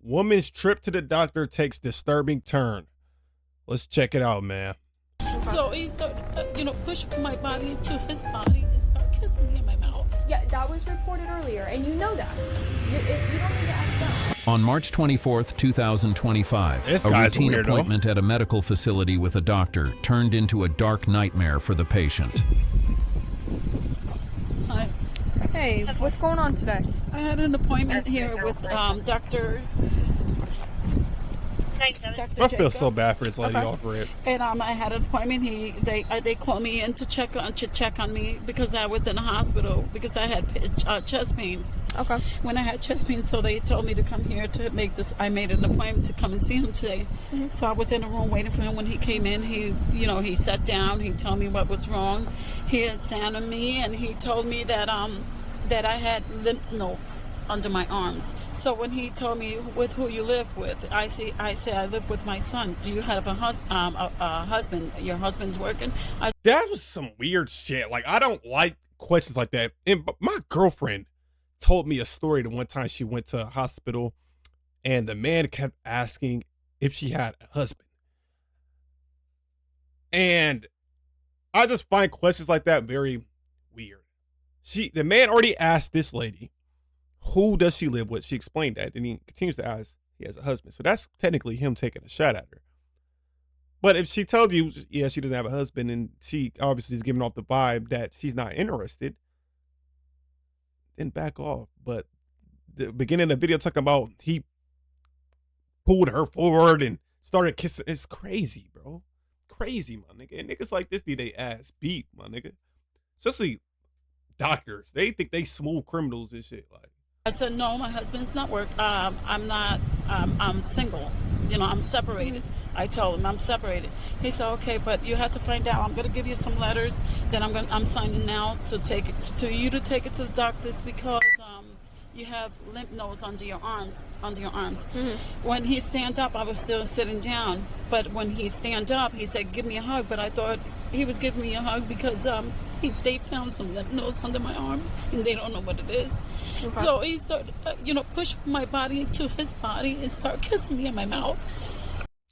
Woman's trip to the doctor takes disturbing turn. Let's check it out, man. So he started, push my body into his body and start kissing me in my mouth. Yeah, that was reported earlier, and you know that. You don't need to act dumb. On March 24th, 2025, This a guy's a routine weirdo. appointment at a medical facility with a doctor turned into a dark nightmare for the patient. Hi. Hey, what's going on today? I had an appointment here with Dr. I feel so bad for this lady over it. And I had an appointment. They called me in to check on me because I was in the hospital because I had chest pains. Okay. When I had chest pains, so they told me to come here to make this. I made an appointment to come and see him today. Mm-hmm. So I was in the room waiting for him. When he came in, he sat down. He told me what was wrong. He examined me and he told me that I had lymph nodes under my arms. So when he told me with who you live with, I said I live with my son. Do you have a husband? Your husband's working? That was some weird shit. Like, I don't like questions like that. And my girlfriend told me a story the one time she went to a hospital and the man kept asking if she had a husband. And I just find questions like that very weird. The man already asked this lady, who does she live with? She explained that. And he continues to ask, he has a husband. So that's technically him taking a shot at her. But if she tells you, yeah, she doesn't have a husband, and she obviously is giving off the vibe that she's not interested, then back off. But the beginning of the video talking about he pulled her forward and started kissing. It's crazy, bro. Crazy, my nigga. And niggas like this need they ass beat, my nigga. Especially doctors. They think they smooth criminals and shit. Like, I said, no, my husband's not work. I'm not, I'm single. I'm separated. I told him I'm separated. He said, okay, but you have to find out. I'm going to give you some letters that I'm signing now to take it to the doctors because you have lymph nodes under your arms. Mm-hmm. When he stand up, I was still sitting down. But when he stand up, he said, give me a hug. But I thought he was giving me a hug because they found some lymph nodes under my arm and they don't know what it is. Okay. So he started, push my body into his body and start kissing me in my mouth.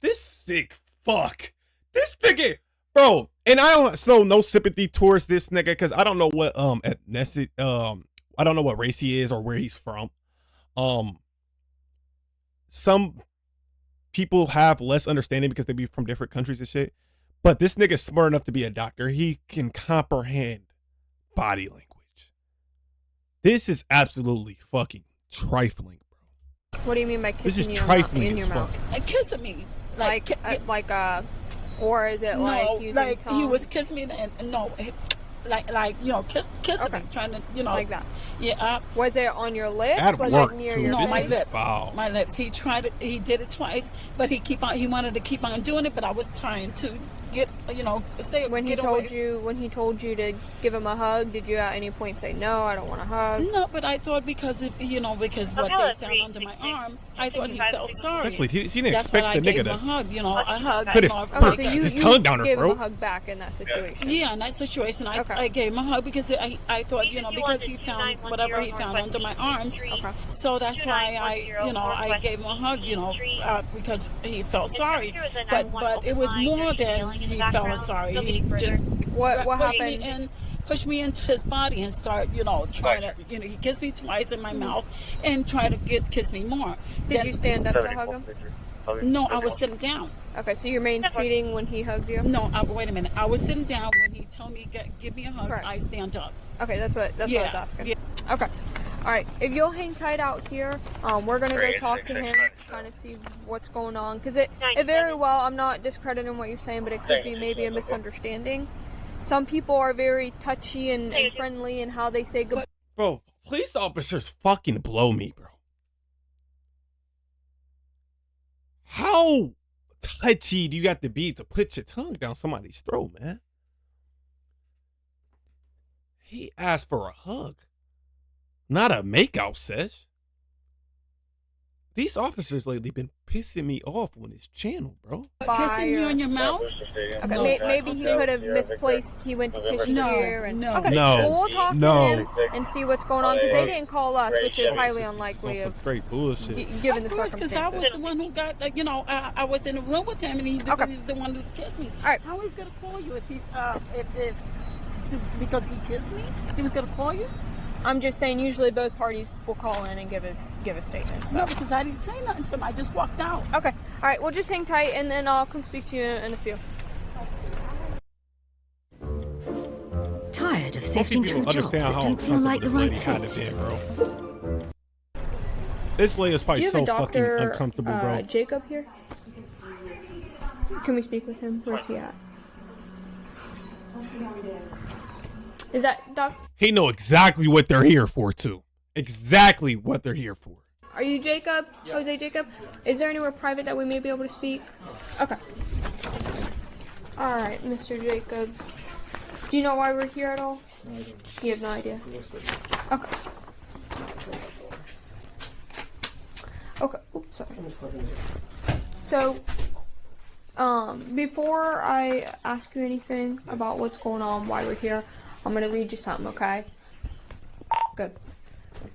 This sick fuck. This nigga, bro. And I don't show no sympathy towards this nigga because I don't know what ethnicity, I don't know what race he is or where he's from. Some people have less understanding because they be from different countries and shit. But this nigga's smart enough to be a doctor. He can comprehend body language. This is absolutely fucking trifling, bro. What do you mean by kissing this is you trifling in your as fuck. mouth? Kissing me. Or is it like using like tongue? he was kissing me and no, kissing me, trying to, like that. Yeah. Was it on your lips? At was work, it near too. your No, This my is lips. foul. My lips. He did it twice, but he wanted to keep on doing it, but I was trying to get, stay. When he told you to give him a hug, did you at any point say no? I don't want a hug. No, but I thought because what they found under my arm, I thought he felt sorry. Exactly. She didn't That's expect why I the nigga gave to him a hug. A hug. put his, Okay, put so his you tongue down her gave him a throat. hug back in that situation. Yeah, in that situation, I gave him a hug because I thought, because he found whatever he found under my arms. Okay. So that's why I gave him a hug, because he felt sorry. But it was more than he felt sorry. He just What pushed happened? me in, pushed me into his body and start, trying to, he kissed me twice in my mouth and tried to kiss me more. Did you stand up to hug him? No, I was sitting down. Okay, so you remained seating when he hugged you? No, wait a minute. I was sitting down when he told me give me a hug. Correct. I stand up. Okay, that's what I was asking. Yeah. Okay. All right. If you'll hang tight out here, we're gonna go talk to him, kind of see what's going on, because it very well. I'm not discrediting what you're saying, but it could be maybe a misunderstanding. Some people are very touchy and friendly in how they say goodbye. Bro, police officers fucking blow me, bro. How touchy do you have to be to put your tongue down somebody's throat, man? He asked for a hug, not a makeout sesh. These officers lately been pissing me off on this channel, bro. Kissing you in your mouth? Okay, No. maybe he could have misplaced. He went to kiss you No, here. And, no. Okay, No, well, we'll talk no. to him and see what's going on because they didn't call us, which is highly unlikely Some of straight bullshit. given the Of course, because I circumstances. was the one who got, I was in the room with him, and he's the one who kissed me. All right. How he's gonna call you if he's because he kissed me? He was gonna call you? I'm just saying, usually both parties will call in and give a statement. So. No, because I didn't say nothing to him. I just walked out. Okay. All right. Well, just hang tight, and then I'll come speak to you in a few. Tired of Most sifting people through don't jobs understand that how don't feel like the uncomfortable right this lady had fit. to be, bro. This lady is Do probably you have so a doctor, fucking uncomfortable, bro. Jacob here? Can we speak with him? Where's he at? Is that Doc? He know exactly what they're here for, too. Exactly what they're here for. Are you Jacob? Yeah. Jose Jacob? Is there anywhere private that we may be able to speak? Okay. All right, Mr. Jacobs. Do you know why we're here at all? No, I don't. You have no idea? Okay. Okay. Oops, sorry. So, before I ask you anything about what's going on, why we're here, I'm gonna read you something, okay? Good.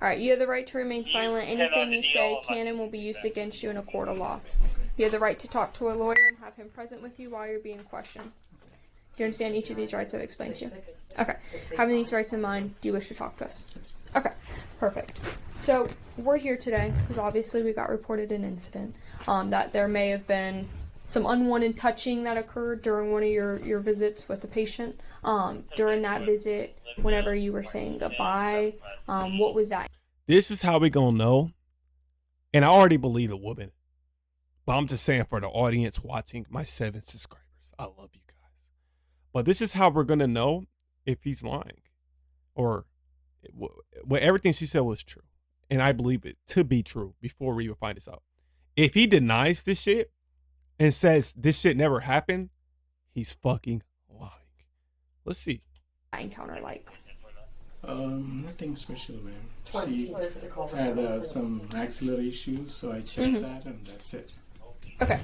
Alright, you have the right to remain silent. Anything you say can and will be used against you in a court of law. You have the right to talk to a lawyer and have him present with you while you're being questioned. Do you understand each of these rights I've explained to you? Okay. Having these rights in mind, do you wish to talk to us? Okay. Perfect. So, we're here today because obviously we got reported an incident that there may have been some unwanted touching that occurred during one of your visits with the patient. During that visit, whenever you were saying goodbye, what was that? This is how we gonna know. And I already believe the woman. But I'm just saying for the audience watching, my 7 subscribers, I love you guys. But this is how we're gonna know if he's lying. Or what everything she said was true. And I believe it to be true before we even find this out. If he denies this shit and says this shit never happened, he's fucking lying. Let's see. Encounter like? Nothing special, man. She had some axillary issues, so I checked that and that's it. Okay.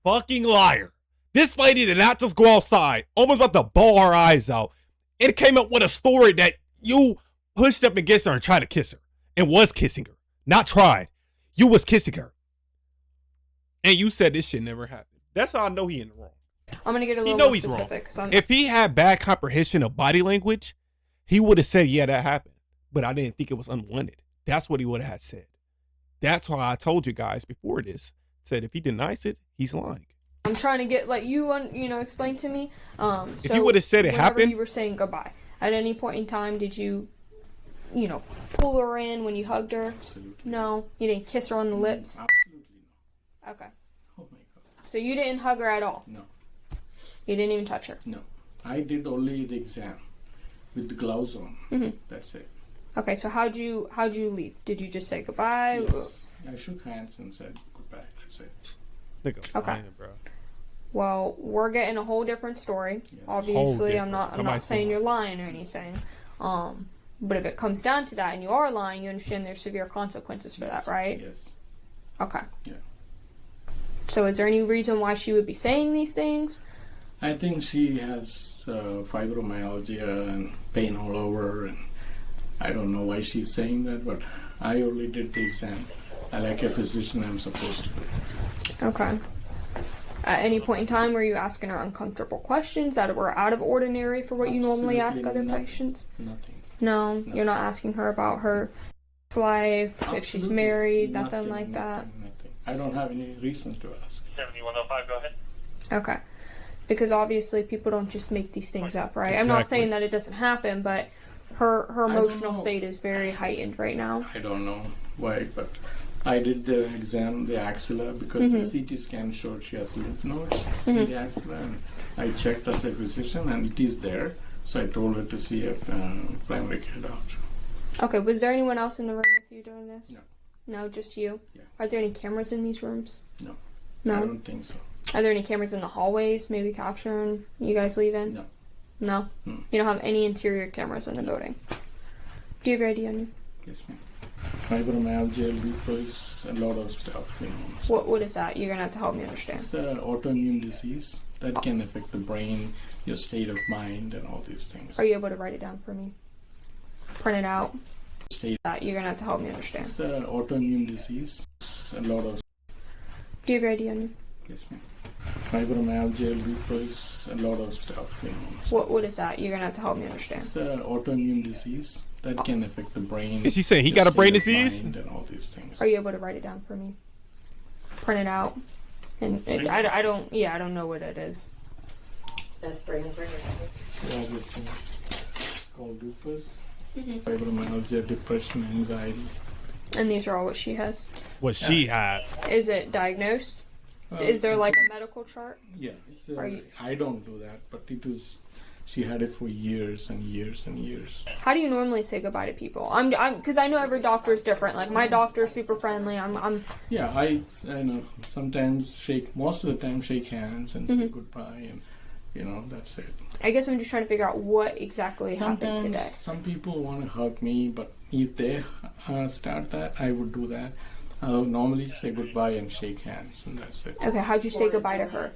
Fucking liar. This lady did not just go outside, almost about to bawl her eyes out. It came up with a story that you pushed up against her and tried to kiss her. And was kissing her. Not tried. You was kissing her. And you said this shit never happened. That's how I know he in the wrong. I'm gonna get a little know more he's specific. wrong. If he had bad comprehension of body language, he would have said, yeah, that happened. But I didn't think it was unwanted. That's what he would have said. That's why I told you guys before this. Said if he denies it, he's lying. I'm trying to get explain to me. If you would have said it happened, you were saying goodbye. At any point in time, did you pull her in when you hugged her? Absolutely. No, you didn't kiss her on the lips. Absolutely no. Okay. Oh my god. So you didn't hug her at all. No. You didn't even touch her. No. I did only the exam with the gloves on. Mm-hmm. That's it. Okay. So how'd you leave? Did you just say goodbye? Yes. I shook hands and said goodbye. That's it. Nigga, Okay. lying, bro. Well, we're getting a whole different story. Yes. Obviously, I'm different. not saying you're lying or anything. But if it comes down to that and you are lying, you understand there's severe consequences for that, right? Yes. Okay. Yeah. So is there any reason why she would be saying these things? I think she has fibromyalgia and pain all over, and I don't know why she's saying that, but I only did the exam. I like a physician, I'm supposed to. Okay. At any point in time, were you asking her uncomfortable questions that were out of ordinary for what you normally ask other patients? Nothing. No, you're not asking her about her life, if she's Absolutely married, nothing like that. Nothing. I don't have any reason to ask. 7105, go ahead. Okay. Because obviously people don't just make these things up, right? I'm not Exactly. saying that it doesn't happen, but her don't emotional know. state is very heightened right now. I don't know why, but I did the exam, the axilla, because the CT scan showed she has lymph nodes in the axilla, and I checked as a physician, and it is there. So I told her to see a primary care doctor. Okay, was there anyone else in the room with you during this? No. No, just you? Yeah. Are there any cameras in these rooms? No. I No? don't think so. Are there any cameras in the hallways, maybe capturing you guys leaving? No. No? Hmm. You don't have any interior cameras in the building? Do you have your ID on you? Yes, ma'am. fibromyalgia, lupus, a lot of stuff. What is that? You're gonna have to help me understand. It's an autoimmune disease that can affect the brain, your state of mind, and all these things. Are you able to write it down for me? Print it out. You're gonna have to help me understand. It's an autoimmune disease. A lot of. Do you have your ID on you? Yes, ma'am. Fibromyalgia, lupus, a lot of stuff. What is that? You're gonna have to help me understand. It's an autoimmune disease that can affect the brain. Is she saying he got a brain disease? And all these things. Are you able to write it down for me? Print it out. And I don't know what it is. That's 300. Yeah, this thing is called lupus. Fibromyalgia, depression, anxiety. And these are all what she has. What she has. Is it diagnosed? Is there like a medical chart? Yeah, I don't do that, but it was. She had it for years and years and years. How do you normally say goodbye to people? Because I know every doctor is different. Like my doctor's super friendly. Yeah, I know sometimes most of the time shake hands and say goodbye, and that's it. I guess I'm just trying to figure out what exactly happened today. Some people want to hug me, but if they start that, I would do that. I'll normally say goodbye and shake hands, and that's it. Okay, how'd you say goodbye to her?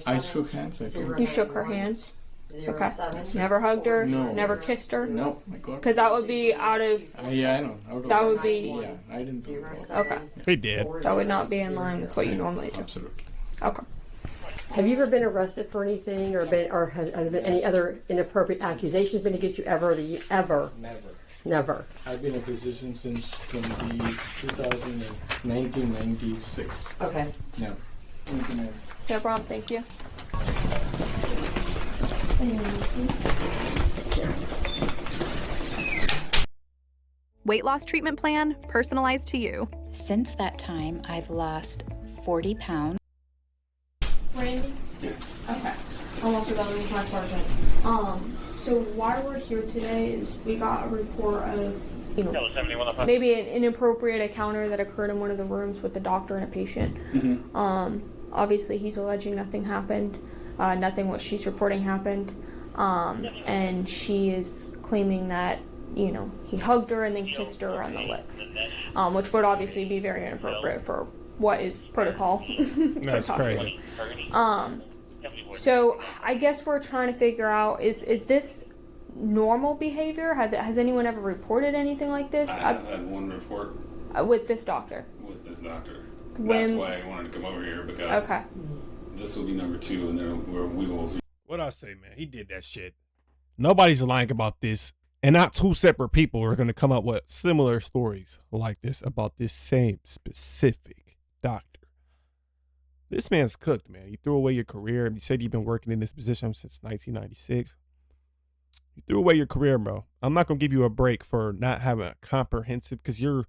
I shook hands, I think. You shook her hand? Okay. Never hugged her? No. Never kissed her? No, my God. Because that would be out of... Yeah, I know. That would be... Yeah, I didn't do that. Okay. He did. That would not be in line with what you normally do. Absolutely. Okay. Have you ever been arrested for anything, or has there been any other inappropriate accusations been against you ever? Never. Never. I've been a physician since 1996. Okay. No. No problem, thank you. Weight loss treatment plan, personalized to you. Since that time, I've lost 40 pounds. Randy? Yes. Okay. I'm also done with my sergeant. So why we're here today is we got a report of, maybe an inappropriate encounter that occurred in one of the rooms with the doctor and a patient. Obviously he's alleging nothing happened. Nothing what she's reporting happened. And she is claiming that, he hugged her and then kissed her on the lips. Which would obviously be very inappropriate for what is protocol. That's crazy. So I guess we're trying to figure out, is this normal behavior? Has anyone ever reported anything like this? I have had one report. With this doctor? With this doctor. When, that's why I wanted to come over here, because this will be number 2, and then we will... What I say, man, he did that shit. Nobody's lying about this, and not 2 separate people are going to come up with similar stories like this about this same specific doctor. This man's cooked, man. You threw away your career. You said you've been working in this position since 1996. You threw away your career, bro. I'm not going to give you a break for not having a comprehensive, because you're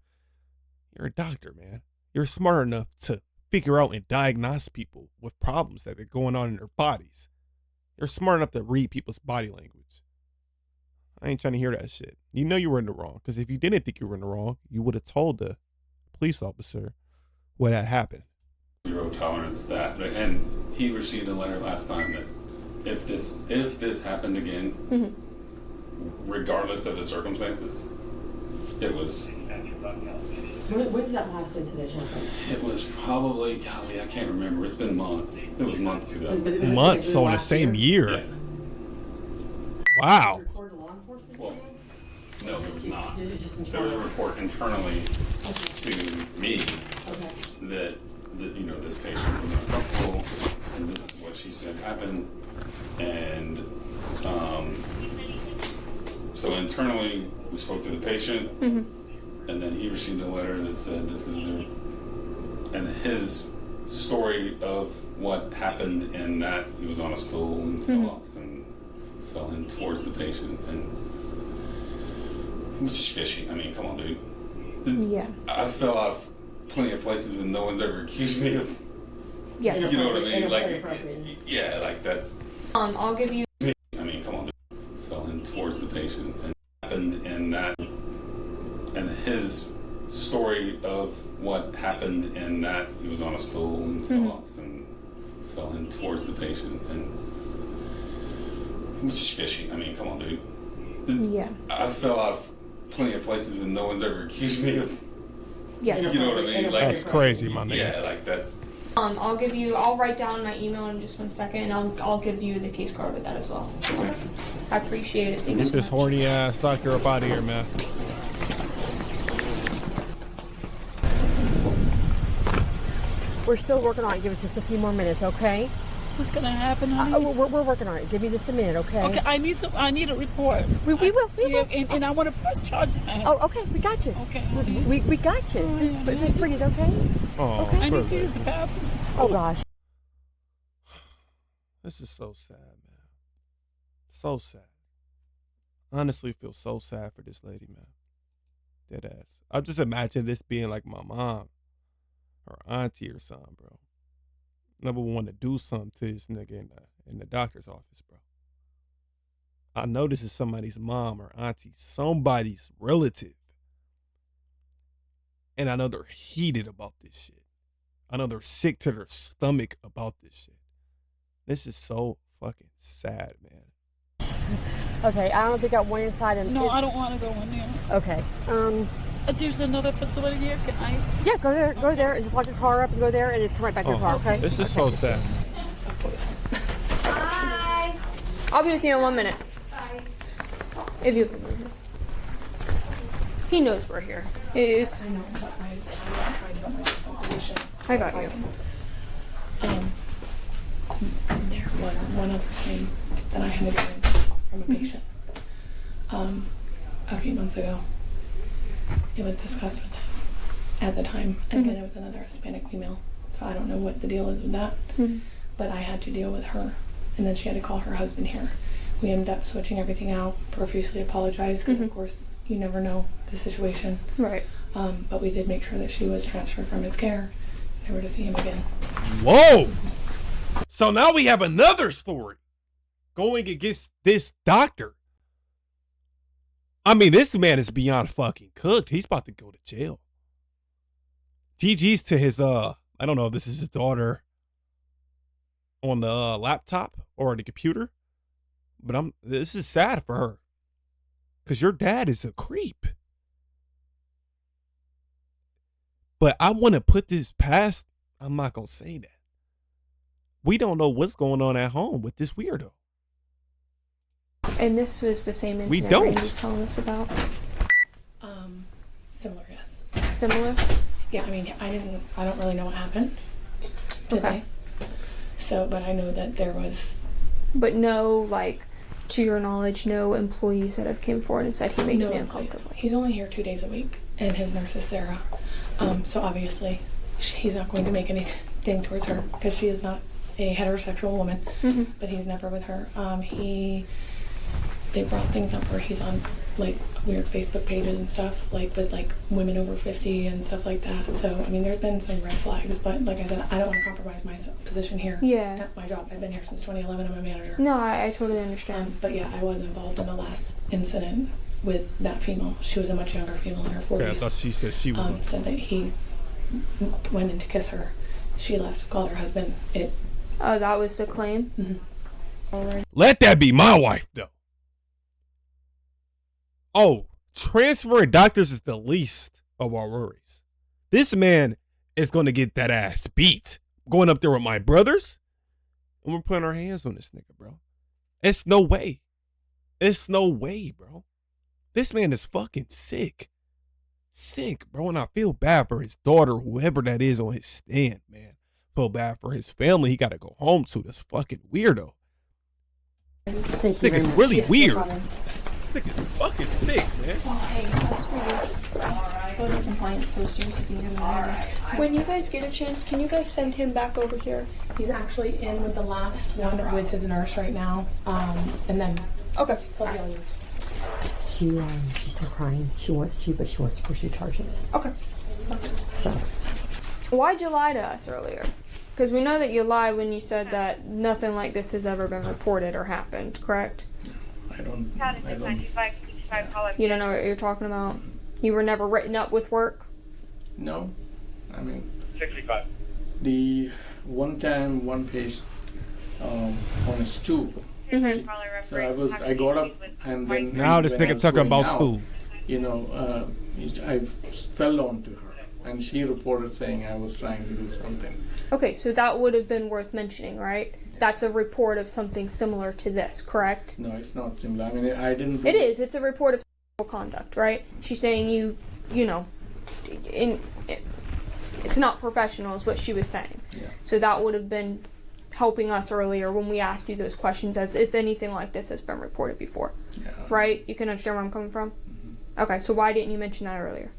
a doctor, man. You're smart enough to figure out and diagnose people with problems that are going on in their bodies. You're smart enough to read people's body language. I ain't trying to hear that shit. You know you were in the wrong, because if you didn't think you were in the wrong, you would have told the police officer what had happened. Zero tolerance that, and he received a letter last time that if this happened again, regardless of the circumstances, it was. When did that last incident happen? It was probably, golly, I can't remember. It's been months. It was months ago. Months, so in the same year. Yes. Wow. Well, no, it was not. There was a report internally to me that this patient was uncomfortable, and this is what she said happened, and so internally we spoke to the patient, and then he received a letter that said this is and his story of what happened, and that he was on a stool and fell off and fell in towards the patient, and which is fishy. I mean, come on, dude. Yeah. I fell off plenty of places and no one's ever accused me of. Yeah. You know what I mean? Like, yeah, like that's. I'll give you. I mean, come on, dude. Fell in towards the patient and happened, and that, and his story of what happened, and that he was on a stool and fell off and fell in towards the patient, and which is fishy. I mean, come on, dude. Yeah. I fell off plenty of places and no one's ever accused me of. Yeah. You know what I mean? Like, That's crazy, my nigga. Yeah, like that's. I'll write down my email in just 1 second, and I'll give you the case card with that as well. Okay. I appreciate it. Thank you Get so this much. horny ass doctor up out of here, man. We're still working on it. Give it just a few more minutes, okay? What's gonna happen, honey? We're working on it. Give me just a minute, okay? Okay, I need a report. We will. And I want to press charges on him. Oh, okay. We got you. Okay. We got you. Just bring it, okay? Oh, Okay. I need to use the bathroom. Oh gosh. This is so sad, man. So sad. Honestly, feel so sad for this lady, man. Dead ass. I just imagine this being like my mom or auntie or something, bro. Never want to do something to this nigga in the doctor's office, bro. I know this is somebody's mom or auntie, somebody's relative. And I know they're heated about this shit. I know they're sick to their stomach about this shit. This is so fucking sad, man. Okay, I don't think I went inside and. No, I don't want to go in there. Okay. There's another facility here. Can I? Yeah, go there. Go there and just lock your car up and go there and just come right back to your car. Okay. This is so sad. Bye. I'll be with you in 1 minute. Bye. If you. He knows we're here. It's. I know, but I don't know my position. I got you. There was one other thing that I had to do from a patient a few months ago. It was discussed with him at the time. Again, it was another Hispanic female, so I don't know what the deal is with that. But I had to deal with her, and then she had to call her husband here. We ended up switching everything out, profusely apologized, because of course you never know the situation. Right. But we did make sure that she was transferred from his care, never to see him again. Whoa! So now we have another story going against this doctor. I mean, this man is beyond fucking cooked. He's about to go to jail. GG's to his, I don't know if this is his daughter on the laptop or the computer, but this is sad for her. Because your dad is a creep. But I want to put this past, I'm not going to say that. We don't know what's going on at home with this weirdo. And this was the same incident We don't. Randy was telling us about. Similar, yes. Similar? Yeah, I mean, I don't really know what happened today. Okay. So, but I know that there was. But no, like, to your knowledge, no employees that have came forward and said he makes me uncomfortable. He's only here 2 days a week, and his nurse is Sarah. So obviously, he's not going to make anything towards her because she is not a heterosexual woman. But he's never with her. They brought things up where he's on like weird Facebook pages and stuff, like with like women over 50 and stuff like that. So I mean, there's been some red flags, but like I said, I don't want to compromise my position here. Yeah. At my job, I've been here since 2011. I'm a manager. No, I totally understand. But yeah, I was involved in the last incident with that female. She was a much younger female in her 40s. Yeah, I thought she said she was. Said that he went in to kiss her. She left, called her husband. Oh, that was the claim? All right. Let that be my wife, though. Oh, transferring doctors is the least of our worries. This man is going to get that ass beat. Going up there with my brothers, and we're putting our hands on this nigga, bro. It's no way. It's no way, bro. This man is fucking sick. Sick, bro. And I feel bad for his daughter, whoever that is on his stand, man. Feel bad for his family. He got to go home to this fucking weirdo. This nigga's really weird. This nigga's fucking sick, man. Oh, hey, that's weird. Go to compliance posters if you hear me. When you guys get a chance, can you guys send him back over here? He's actually in with the last one with his nurse right now. And then Okay. he'll be on you. She's still crying. She wants to pursue charges. Okay. So. Why'd you lie to us earlier? Because we know that you lied when you said that nothing like this has ever been reported or happened, correct? I don't. You don't know what you're talking about? You were never written up with work? No. I mean, 65. The one time, one patient on a stool. So I got up and then. Now this when I nigga was talking going about out, stool. I fell onto her, and she reported saying I was trying to do something. Okay, so that would have been worth mentioning, right? That's a report of something similar to this, correct? No, it's not similar. I mean, I didn't. It is. It's a report of sexual conduct, right? She's saying it's not professional, is what she was saying. Yeah. So that would have been helping us earlier when we asked you those questions, as if anything like this has been reported before. Yeah. Right? You can understand where I'm coming from? Mm-hmm. Okay, so why didn't you mention that earlier?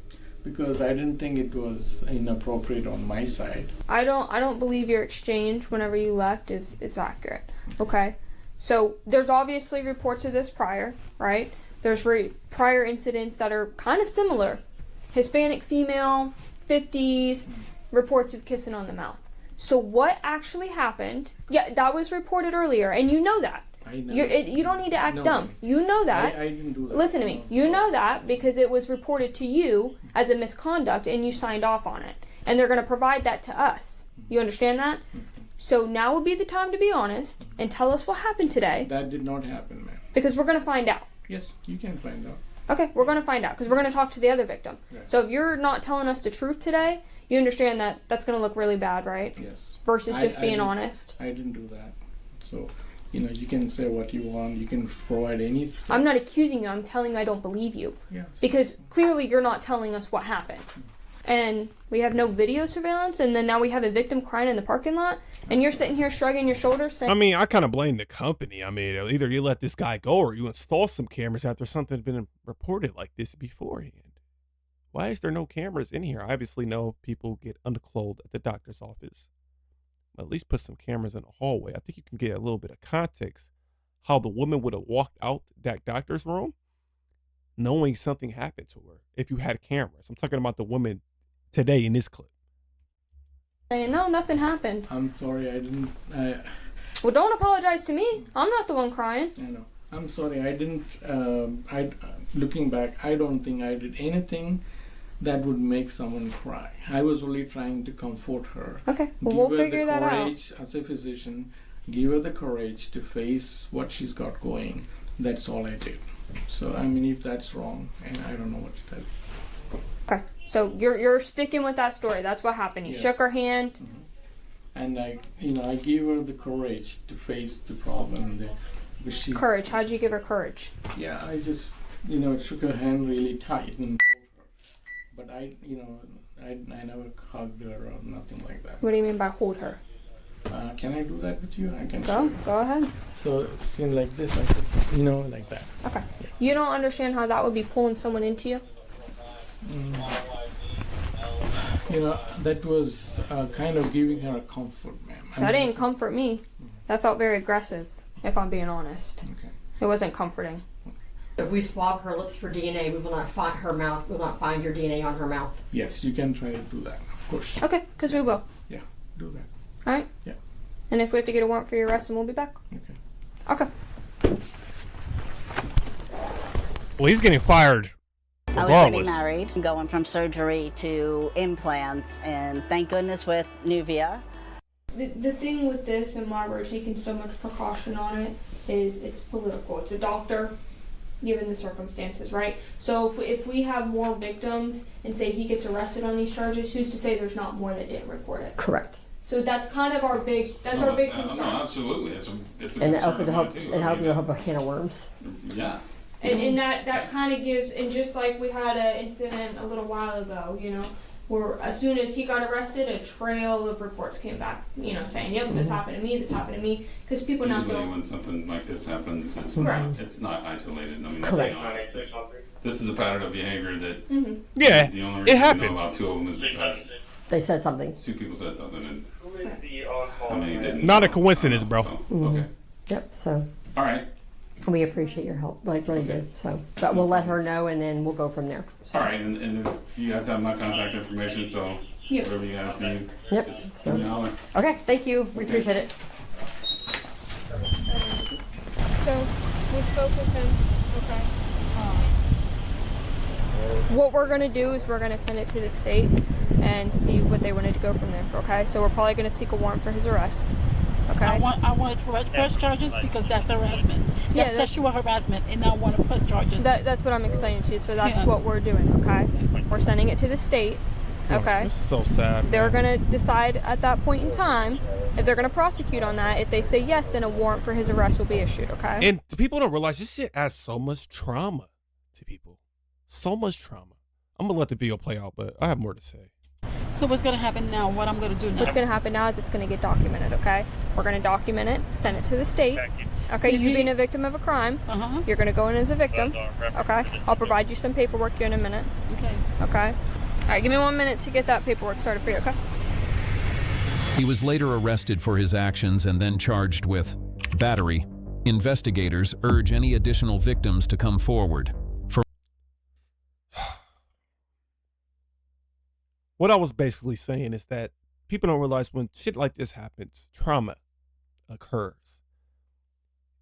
Because I didn't think it was inappropriate on my side. I don't believe your exchange whenever you left is accurate. Okay? So there's obviously reports of this prior, right? There's prior incidents that are kind of similar. Hispanic female, 50s, reports of kissing on the mouth. So what actually happened? Yeah, that was reported earlier, and you know that. I know. You don't need to act dumb. You know that. I didn't do that. Listen to me. You know that because it was reported to you as a misconduct, and you signed off on it. And they're going to provide that to us. You understand that? So now would be the time to be honest and tell us what happened today. That did not happen, ma'am. Because we're going to find out. Yes, you can find out. Okay, we're going to find out because we're going to talk to the other victim. Right. So if you're not telling us the truth today, you understand that that's going to look really bad, right? Yes. Versus just being honest. I didn't do that. So, you can say what you want. You can provide any. I'm not accusing you. I'm telling you I don't believe you. Yes. Because clearly you're not telling us what happened. And we have no video surveillance, and then now we have a victim crying in the parking lot, and you're sitting here shrugging your shoulders saying... I mean, I kind of blame the company. I mean, either you let this guy go or you install some cameras after something had been reported like this beforehand. Why is there no cameras in here? I obviously know people get underclothed at the doctor's office. At least put some cameras in the hallway. I think you can get a little bit of context how the woman would have walked out that doctor's room knowing something happened to her if you had cameras. I'm talking about the woman today in this clip. Saying, no, nothing happened. I'm sorry, I didn't. Well, don't apologize to me. I'm not the one crying. I know. I'm sorry, I didn't. Looking back, I don't think I did anything that would make someone cry. I was only trying to comfort her. Okay, well, we'll figure that out. Give her the courage as a physician. Give her the courage to face what she's got going. That's all I did. So, I mean, if that's wrong, and I don't know what to tell you. Okay, so you're sticking with that story. That's what happened. You shook her hand. Mm-hmm. And I gave her the courage to face the problem. Courage. How'd you give her courage? Yeah, I just shook her hand really tight and told her. But I never hugged her or nothing like that. What do you mean by hold her? Can I do that with you? I can. Go ahead. So like this, I said, like that. Okay. Yeah. You don't understand how that would be pulling someone into you? That was kind of giving her a comfort, ma'am. That didn't comfort me. That felt very aggressive, if I'm being honest. Okay. It wasn't comforting. If we swab her lips for DNA, we will not find her mouth. We will not find your DNA on her mouth. Yes, you can try to do that, of course. Okay, because we will. Yeah, do that. All right? Yeah. And if we have to get a warrant for your arrest, then we'll be back. Okay. Okay. Well, he's getting fired. I was getting married, going from surgery to implants, and thank goodness with Nuvia. The thing with this and why we're taking so much precaution on it is it's political. It's a doctor, given the circumstances, right? So if we have more victims and say he gets arrested on these charges, who's to say there's not more that didn't report it? Correct. So that's kind of our big concern. No, absolutely. It's a and concern of mine too. And open a can of worms. Yeah. And that kind of gives, and just like we had an incident a little while ago, where as soon as he got arrested, a trail of reports came back, saying, yep, this happened to me, because people now Usually feel... when something like this happens, it's not isolated. I mean, Correct. let's be honest. This is a pattern of behavior that Yeah, the only it reason happened. we know about two of them is because they said something. two people said something, and how many didn't? Not a coincidence, bro. So, okay. Yep. So. All right. We appreciate your help, like really do. So, but we'll let her know, and then we'll go from there. So. All right, and you guys have my contact information, so whatever you guys need, just give me a holler. Okay, thank you. We appreciate it. So we spoke with him. Okay. What we're gonna do is we're gonna send it to the state and see what they wanted to go from there. Okay. So we're probably gonna seek a warrant for his arrest. Okay. I want to press charges because that's harassment. Yeah, That's sexual harassment, and I want to press charges. That's what I'm explaining to you. So that's what we're doing. Okay. We're sending it to the state. Okay. It's so sad. They're gonna decide at that point in time if they're gonna prosecute on that. If they say yes, then a warrant for his arrest will be issued. Okay. And the people don't realize this shit adds so much trauma to people. So much trauma. I'm gonna let the video play out, but I have more to say. So what's going to happen now? What I'm going to do now? What's going to happen now is it's going to get documented, okay? We're going to document it, send it to the state. Okay, you being a victim of a crime, you're going to go in as a victim, okay? I'll provide you some paperwork here in a minute. Okay. Okay? All right, give me 1 minute to get that paperwork started for you, okay? He was later arrested for his actions and then charged with battery. Investigators urge any additional victims to come forward. What I was basically saying is that people don't realize when shit like this happens, trauma occurs.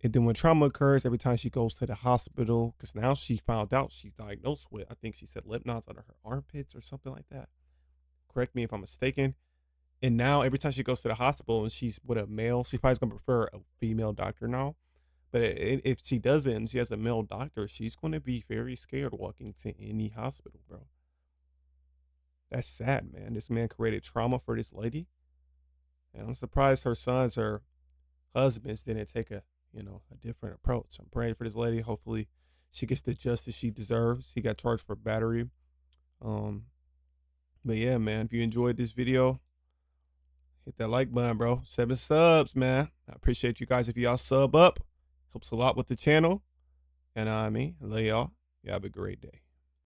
And then when trauma occurs, every time she goes to the hospital, because now she found out she's diagnosed with, I think she said lymph nodes under her armpits or something like that. Correct me if I'm mistaken. And now every time she goes to the hospital and she's with a male, she probably going to prefer a female doctor now. But if she doesn't and she has a male doctor, she's going to be very scared walking to any hospital, bro. That's sad, man. This man created trauma for this lady. And I'm surprised her sons or husbands didn't take a different approach. I'm praying for this lady. Hopefully she gets the justice she deserves. He got charged for battery. But yeah, man, if you enjoyed this video, hit that like button, bro. 7 subs, man. I appreciate you guys if y'all sub up. Helps a lot with the channel. And I love y'all. Y'all have a great day.